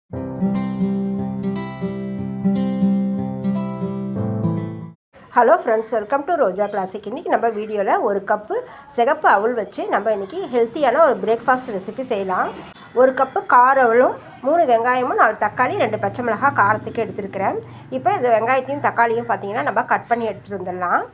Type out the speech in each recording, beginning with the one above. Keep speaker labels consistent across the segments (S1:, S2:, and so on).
S1: Hello friends, welcome to Roja classic. இன்றைக்கி நம்ம வீடியோவில் ஒரு கப்பு சிகப்பு அவல் வச்சு நம்ம இன்றைக்கி ஹெல்த்தியான ஒரு பிரேக்ஃபாஸ்ட் ரெசிபி செய்யலாம். ஒரு கப்பு கார அவலும் 3 வெங்காயமும் 4 தக்காளி 2 பச்சை மிளகாய் காரத்துக்கு எடுத்துருக்கிறேன். இப்போ இந்த வெங்காயத்தையும் தக்காளியும் பார்த்திங்கன்னா நம்ம கட் பண்ணி எடுத்துகிட்டு வந்துடலாம்.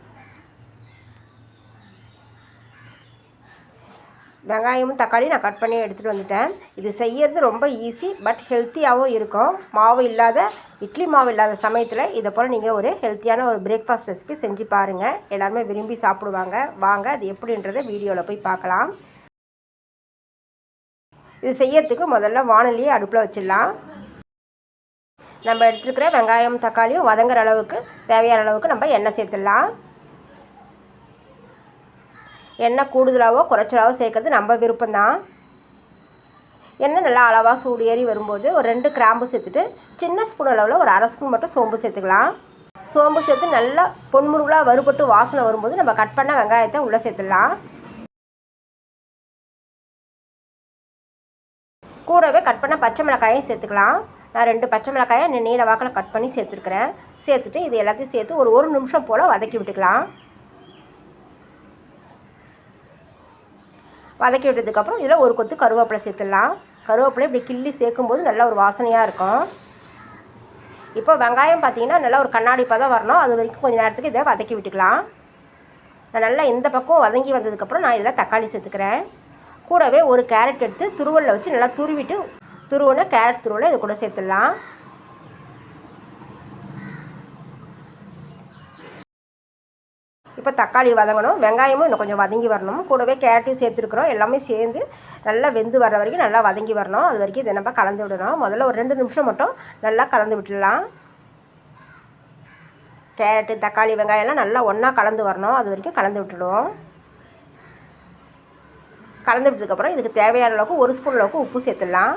S1: வெங்காயமும் தக்காளி நான் கட் பண்ணி எடுத்துகிட்டு வந்துட்டேன். இது செய்யறது ரொம்ப ஈஸி, பட் ஹெல்த்தியாகவும் இருக்கும். மாவு இல்லாத இட்லி மாவு இல்லாத சமயத்தில் இதை போல் நீங்கள் ஒரு ஹெல்த்தியான ஒரு பிரேக்ஃபாஸ்ட் ரெசிபி செஞ்சு பாருங்கள். எல்லாருமே விரும்பி சாப்பிடுவாங்க. வாங்க அது எப்படின்றத வீடியோவில் போய் பார்க்கலாம். இது செய்யறதுக்கு முதல்ல வாணலியை அடுப்பில் வச்சிடலாம். நம்ம எடுத்துருக்கிற வெங்காயம் தக்காளியும் வதங்குற அளவுக்கு தேவையான அளவுக்கு நம்ம எண்ணெய் சேர்த்துடலாம். எண்ணெய் கூடுதலாகவோ குறைச்சலாவோ சேர்க்கறது நம்ம விருப்பம்தான். எண்ணெய் நல்லா அளவாக சூடு ஏறி வரும்போது ஒரு 2 கிராம்பு சேர்த்துட்டு சின்ன ஸ்பூன் அளவில் ஒரு 1/2 ஸ்பூன் மட்டும் சோம்பு சேர்த்துக்கலாம். சோம்பு சேர்த்து நல்லா பொன்முருகலாக வறுபட்டு வாசனை வரும்போது நம்ம கட் பண்ண வெங்காயத்தை உள்ளே சேர்த்துடலாம். கூடவே கட் பண்ண பச்சை மிளகாயும் சேர்த்துக்கலாம். நான் 2 பச்சை மிளகாயை நீல வாக்கில் கட் பண்ணி சேர்த்துருக்குறேன். சேர்த்துட்டு இது எல்லாத்தையும் சேர்த்து ஒரு 1 நிமிஷம் போல் வதக்கி விட்டுக்கலாம். வதக்கி விட்டதுக்கப்புறம் இதில் ஒரு கொத்து கருவேப்பிலை சேர்த்துடலாம். கருவேப்பிலை இப்படி கிள்ளி சேர்க்கும்போது நல்லா ஒரு வாசனையாக இருக்கும். இப்போ வெங்காயம் பார்த்திங்கன்னா நல்லா ஒரு கண்ணாடி பதம் வரணும். அது வரைக்கும் கொஞ்சம் நேரத்துக்கு இதை வதக்கி விட்டுக்கலாம். நான் நல்லா இந்த பக்கம் வதங்கி வந்ததுக்கப்புறம் நான் இதில் தக்காளி சேர்த்துக்கிறேன். கூடவே ஒரு கேரட் எடுத்து துருவலில் வச்சு நல்லா துருவிட்டு துருவனை கேரட் துருவலை இது கூட சேர்த்துடலாம். இப்போ தக்காளி வதங்கணும், வெங்காயமும் இன்னும் கொஞ்சம் வதங்கி வரணும். கூடவே கேரட்டையும் சேர்த்துருக்குறோம். எல்லாமே சேர்ந்து நல்லா வெந்து வர வரைக்கும் நல்லா வதங்கி வரணும். அது வரைக்கும் இதை நம்ம கலந்து விடணும். முதல்ல ஒரு 2 நிமிஷம் மட்டும் நல்லா கலந்து விட்டுடலாம். கேரட்டு தக்காளி வெங்காயம்லாம் நல்லா ஒன்றா கலந்து வரணும். அது வரைக்கும் கலந்து விட்டுடுவோம். கலந்து விட்டதுக்கப்புறம் இதுக்கு தேவையான அளவுக்கு 1 ஸ்பூன் அளவுக்கு உப்பு சேர்த்துடலாம்.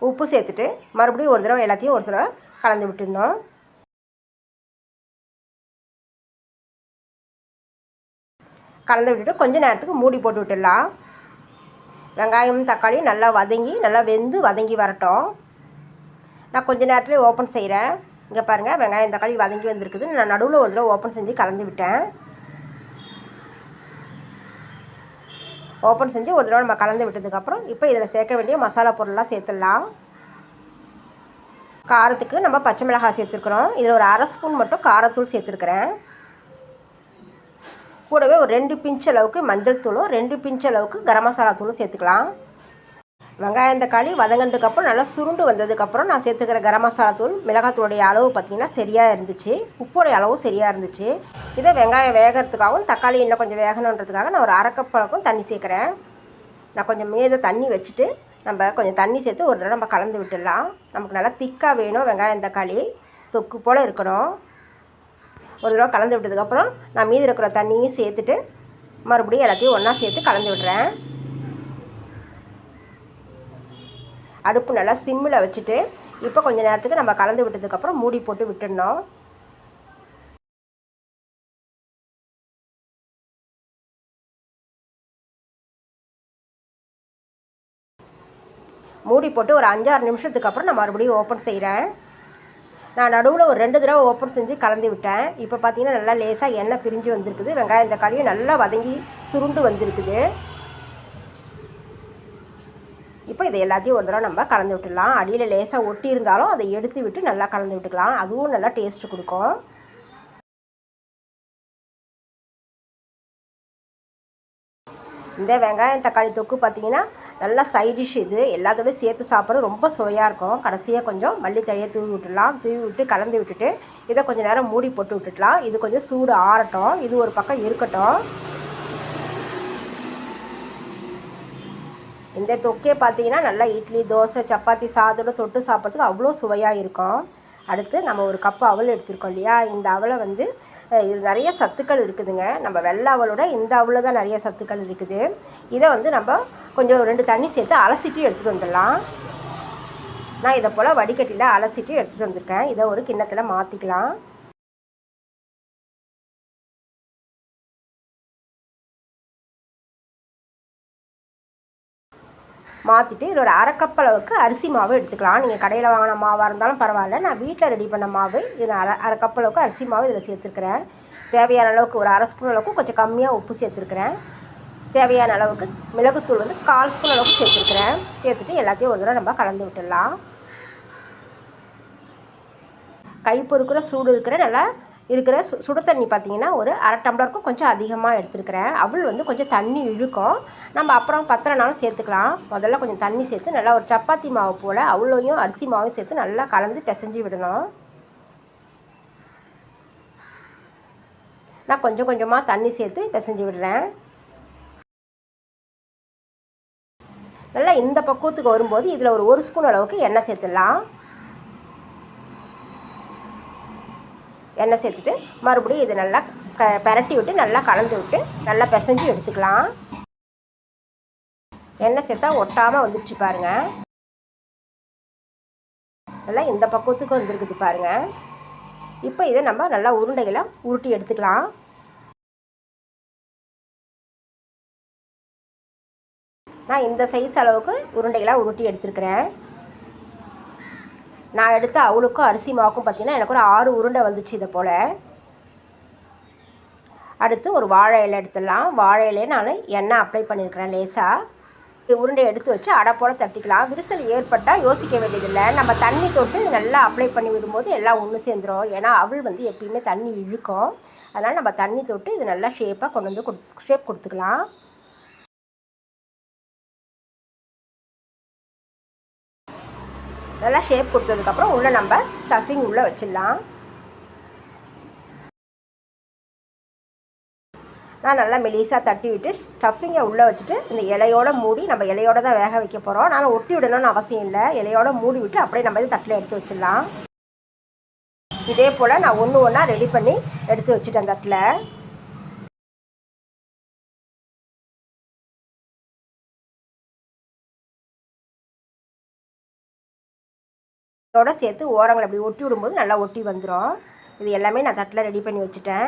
S1: உப்பு சேர்த்துட்டு மறுபடியும் ஒரு தடவை எல்லாத்தையும் ஒரு தடவை கலந்து விட்டுடணும். கலந்து விட்டுட்டு கொஞ்சம் நேரத்துக்கு மூடி போட்டு விட்டுடலாம். வெங்காயம் தக்காளி நல்லா வதங்கி நல்லா வெந்து வதங்கி வரட்டும். நான் கொஞ்சம் நேரத்துலேயே ஓப்பன் செய்கிறேன். இங்கே பாருங்கள், வெங்காயம் தக்காளி வதங்கி வந்திருக்குது. நான் நடுவில் ஒரு தடவை ஓப்பன் செஞ்சு கலந்து விட்டேன். ஓப்பன் செஞ்சு ஒரு தடவை நம்ம கலந்து விட்டதுக்கப்புறம் இப்போ இதில் சேர்க்க வேண்டிய மசாலா பொருள்லாம் சேர்த்துடலாம். காரத்துக்கு நம்ம பச்சை மிளகாய் சேர்த்துருக்குறோம். இதில் ஒரு 1/2 ஸ்பூன் மட்டும் காரத்தூள் சேர்த்துருக்குறேன். கூடவே ஒரு 2 பிஞ்ச் அளவுக்கு மஞ்சள் தூளும் 2 பிஞ்ச் அளவுக்கு கரம் மசாலா தூளும் சேர்த்துக்கலாம். வெங்காயம் தக்காளி வதங்கினதுக்கப்புறம் நல்லா சுருண்டு வந்ததுக்கப்புறம் நான் சேர்த்துக்கிற கரம் மசாலா தூள் மிளகாத்தூளுடைய அளவு பார்த்திங்கன்னா சரியாக இருந்துச்சு. உப்போடைய அளவும் சரியாக இருந்துச்சு. இதை வெங்காயம் வேகிறதுக்காகவும் தக்காளி இன்னும் கொஞ்சம் வேகணுன்றதுக்காக நான் ஒரு 1/2 கப் அளவுக்கும் தண்ணி சேர்க்குறேன். நான் கொஞ்சம் மீத தண்ணி வச்சுட்டு நம்ம கொஞ்சம் தண்ணி சேர்த்து ஒரு தடவை நம்ம கலந்து விட்டுடலாம். நமக்கு நல்லா திக்காக வேணும். வெங்காயம் தக்காளி தொக்கு போல் இருக்கணும். ஒரு தடவை கலந்து விட்டதுக்கப்புறம் நான் மீதி இருக்கிற தண்ணியும் சேர்த்துட்டு மறுபடியும் எல்லாத்தையும் ஒன்றா சேர்த்து கலந்து விடுறேன். அடுப்பு நல்லா சிம்மில் வச்சுட்டு இப்போ கொஞ்சம் நேரத்துக்கு நம்ம கலந்து விட்டதுக்கப்புறம் மூடி போட்டு விட்டுடணும். மூடி போட்டு ஒரு 5-6 நிமிஷத்துக்கு அப்புறம் நான் மறுபடியும் ஓப்பன் செய்கிறேன். நான் நடுவில் ஒரு 2 தடவை ஓப்பன் செஞ்சு கலந்து விட்டேன். இப்போ பார்த்திங்கன்னா நல்லா லேசாக எண்ணெய் பிரிஞ்சு வந்திருக்குது. வெங்காயம் தக்காளியும் நல்லா வதங்கி சுருண்டு வந்திருக்குது. இப்போ இதை எல்லாத்தையும் ஒரு தடவை நம்ம கலந்து விட்டுடலாம். அடியில் லேசாக ஒட்டி இருந்தாலும் அதை எடுத்து விட்டு நல்லா கலந்து விட்டுக்கலாம். அதுவும் நல்லா டேஸ்ட்டு கொடுக்கும். இந்த வெங்காயம் தக்காளி தொக்கு பார்த்திங்கன்னா நல்லா சைடிஷ். இது எல்லாத்தோடய சேர்த்து சாப்பிட்றது ரொம்ப சுவையாக இருக்கும். கடைசியாக கொஞ்சம் மல்லித்தழையை தூவி விட்டுடலாம். தூவி விட்டு கலந்து விட்டுட்டு இதை கொஞ்சம் நேரம் மூடி போட்டு விட்டுடலாம். இது கொஞ்சம் சூடு ஆறட்டும். இது ஒரு பக்கம் இருக்கட்டும். இந்த தொக்கே பார்த்திங்கன்னா நல்லா இட்லி தோசை சப்பாத்தி சாதத்தோட தொட்டு சாப்பிட்றதுக்கு அவ்வளோ சுவையாக இருக்கும். அடுத்து நம்ம ஒரு கப்பு அவல் எடுத்துருக்கோம் இல்லையா, இந்த அவலை வந்து இது நிறைய சத்துக்கள் இருக்குதுங்க. நம்ம வெள்ளை அவலோட இந்த அவலில் தான் நிறைய சத்துக்கள் இருக்குது. இதை வந்து நம்ம கொஞ்சம் 2 தண்ணி சேர்த்து அலசிட்டு எடுத்துகிட்டு வந்துடலாம். நான் இதை போல் வடிகட்டியில் அலசிட்டு எடுத்துகிட்டு வந்திருக்கேன். இதை ஒரு கிண்ணத்தில் மாற்றிக்கலாம். மாற்றிட்டு இதில் ஒரு அரை கப் அளவுக்கு அரிசி மாவு எடுத்துக்கலாம். நீங்கள் கடையில் வாங்கின மாவாக இருந்தாலும் பரவாயில்ல. நான் வீட்டில் ரெடி பண்ண மாவு இது அரை கப் அளவுக்கு அரிசி மாவு இதில் சேர்த்துருக்குறேன். தேவையான அளவுக்கு ஒரு அரை ஸ்பூன் அளவுக்கு கொஞ்சம் கம்மியாக உப்பு சேர்த்துருக்குறேன். தேவையான அளவுக்கு மிளகுத்தூள் வந்து 1/4 ஸ்பூன் அளவுக்கு சேர்த்துருக்குறேன். சேர்த்துட்டு எல்லாத்தையும் ஒரு தடவை நம்ம கலந்து விட்டுடலாம். கை பொறுக்கிற சூடு நல்லா இருக்கிற சுடு தண்ணி பார்த்திங்கன்னா ஒரு அரை டம்ளருக்கும் கொஞ்சம் அதிகமாக எடுத்துருக்கிறேன். அவள் வந்து கொஞ்சம் தண்ணி இழுக்கும். நம்ம அப்புறம் பத்திரனாலும் சேர்த்துக்கலாம். முதல்ல கொஞ்சம் தண்ணி சேர்த்து நல்லா ஒரு சப்பாத்தி மாவு போல் அவளையும் அரிசி மாவும் சேர்த்து நல்லா கலந்து பிசைஞ்சு விடணும். நான் கொஞ்சம் கொஞ்சமாக தண்ணி சேர்த்து பிசைஞ்சு விடுறேன். நல்லா இந்த பக்குவத்துக்கு வரும்போது இதில் ஒரு ஸ்பூன் அளவுக்கு எண்ணெய் சேர்த்துடலாம். எண்ணெய் சேர்த்துட்டு மறுபடியும் இது நல்லா பரட்டி விட்டு நல்லா கலந்து விட்டு நல்லா பிசைஞ்சு எடுத்துக்கலாம். எண்ணெய் சேர்த்தா ஒட்டாமல் வந்துடுச்சு பாருங்கள். நல்லா இந்த பக்குவத்துக்கு வந்துருக்குது பாருங்கள். இப்போ இதை நம்ம நல்லா உருண்டைகளை உருட்டி எடுத்துக்கலாம். நான் இந்த சைஸ் அளவுக்கு உருண்டைகளாக உருட்டி எடுத்துருக்கிறேன். நான் எடுத்த அவளுக்கும் அரிசி மாவுக்கும் பார்த்திங்கன்னா எனக்கு ஒரு 6 உருண்டை வந்துச்சு. இதை போல் அடுத்து ஒரு வாழை இலை எடுத்துடலாம். வாழை இலையை நான் எண்ணெய் அப்ளை பண்ணியிருக்கிறேன் லேசாக. உருண்டை எடுத்து வச்சு அடை போல் தட்டிக்கலாம். விரிசல் ஏற்பட்டால் யோசிக்க வேண்டியதில்லை. நம்ம தண்ணி தொட்டு நல்லா அப்ளை பண்ணி விடும்போது எல்லாம் ஒன்று சேர்ந்துடும். ஏன்னா அவள் வந்து எப்பயுமே தண்ணி இழுக்கும். அதனால் நம்ம தண்ணி தொட்டு இது நல்லா ஷேப்பாக கொண்டு வந்து ஷேப் கொடுத்துக்கலாம். நல்லா ஷேப் கொடுத்ததுக்கப்புறம் உள்ளே நம்ம ஸ்டஃபிங் உள்ளே வச்சிடலாம். நான் நல்லா மெலிசாக தட்டி விட்டு ஸ்டஃபிங்கை உள்ளே வச்சுட்டு இந்த இலையோடு மூடி நம்ம இலையோடு தான் வேக வைக்க போகிறோம். அதனால் ஒட்டி விடணும்னு அவசியம் இல்லை. இலையோடு மூடி விட்டு அப்படியே நம்ம இது தட்டில் எடுத்து வச்சிடலாம். இதே போல் நான் ஒன்று ஒன்றா ரெடி பண்ணி எடுத்து வச்சுட்டேன் தட்டில். இதோட சேர்த்து ஓரங்கள் அப்படி ஒட்டி விடும்போது நல்லா ஒட்டி வந்துடும். இது எல்லாமே நான் தட்டில் ரெடி பண்ணி வச்சுட்டேன்.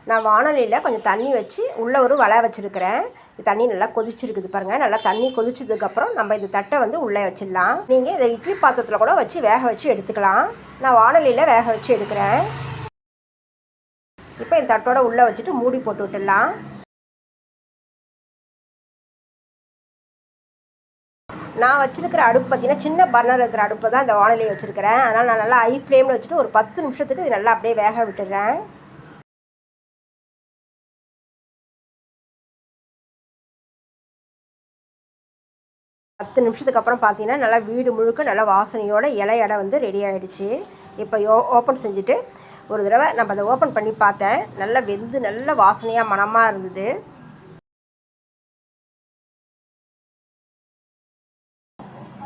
S1: நான் வானலியில் கொஞ்சம் தண்ணி வச்சு உள்ளே ஒரு வலை வச்சுருக்கிறேன். தண்ணி நல்லா கொதிச்சிருக்குது பாருங்கள். நல்லா தண்ணி கொதிச்சதுக்கப்புறம் நம்ம இந்த தட்டை வந்து உள்ளே வச்சிடலாம். நீங்கள் இதை இட்லி பாத்திரத்தில் கூட வச்சு வேக வச்சு எடுத்துக்கலாம். நான் வானலியில் வேக வச்சு எடுக்கிறேன். இப்போ இந்த தட்டோட உள்ளே வச்சுட்டு மூடி போட்டு விட்டுடலாம். நான் வச்சுருக்கிற அடுப்பு பார்த்திங்கன்னா சின்ன பர்னர் இருக்கிற அடுப்பை தான் இந்த வானலியை வச்சுருக்கிறேன். அதனால் நான் நல்லா ஹை ஃப்ளேமில் வச்சுட்டு ஒரு 10 நிமிஷத்துக்கு இது நல்லா அப்படியே வேக விட்டுடுறேன். பத்து நிமிஷத்துக்கு அப்புறம் பார்த்தீங்கன்னா நல்லா வீடு முழுக்க நல்லா வாசனையோட இலையடை வந்து ரெடி ஆகிடுச்சு. இப்போ ஓப்பன் செஞ்சுட்டு ஒரு தடவை நம்ம அதை ஓப்பன் பண்ணி பார்த்தேன். நல்லா வெந்து நல்ல வாசனையாக மணமாக இருந்தது.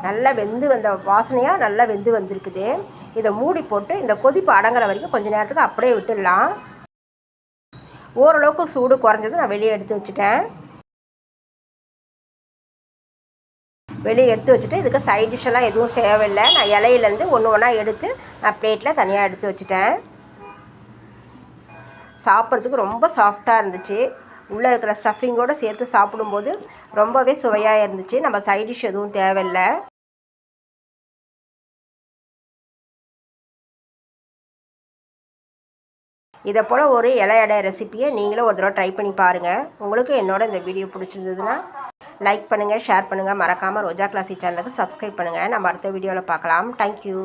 S1: நல்லா வெந்து வந்த வாசனையாக நல்லா வெந்து வந்திருக்குது. இதை மூடி போட்டு இந்த கொதிப்பு அடங்குற வரைக்கும் கொஞ்சம் நேரத்துக்கு அப்படியே விட்டுடலாம். ஓரளவுக்கு சூடு குறைஞ்சது நான் வெளியே எடுத்து வச்சுட்டேன். வெளியே எடுத்து வச்சுட்டு இதுக்கு சைட் டிஷ்ஷெல்லாம் எதுவும் தேவையில்லை. நான் இலையிலேருந்து ஒன்று ஒன்றா எடுத்து நான் பிளேட்டில் தனியாக எடுத்து வச்சுட்டேன். சாப்பிட்றதுக்கு ரொம்ப சாஃப்டாக இருந்துச்சு. உள்ளே இருக்கிற ஸ்டஃபிங்கோடு சேர்த்து சாப்பிடும்போது ரொம்பவே சுவையாக இருந்துச்சு. நம்ம சைட் டிஷ் எதுவும் தேவையில்லை. இதை போல் ஒரு இலை அடை ரெசிப்பியை நீங்களும் ஒரு தடவை ட்ரை பண்ணி பாருங்கள். உங்களுக்கு என்னோட இந்த வீடியோ பிடிச்சிருந்ததுன்னா லைக் பண்ணுங்கள், ஷேர் பண்ணுங்கள். மறக்காமல் ரோஜா கிளாசிக் சேனலுக்கு சப்ஸ்கிரைப் பண்ணுங்கள். நம்ம அடுத்த வீடியோவில் பார்க்கலாம். தேங்க்யூ.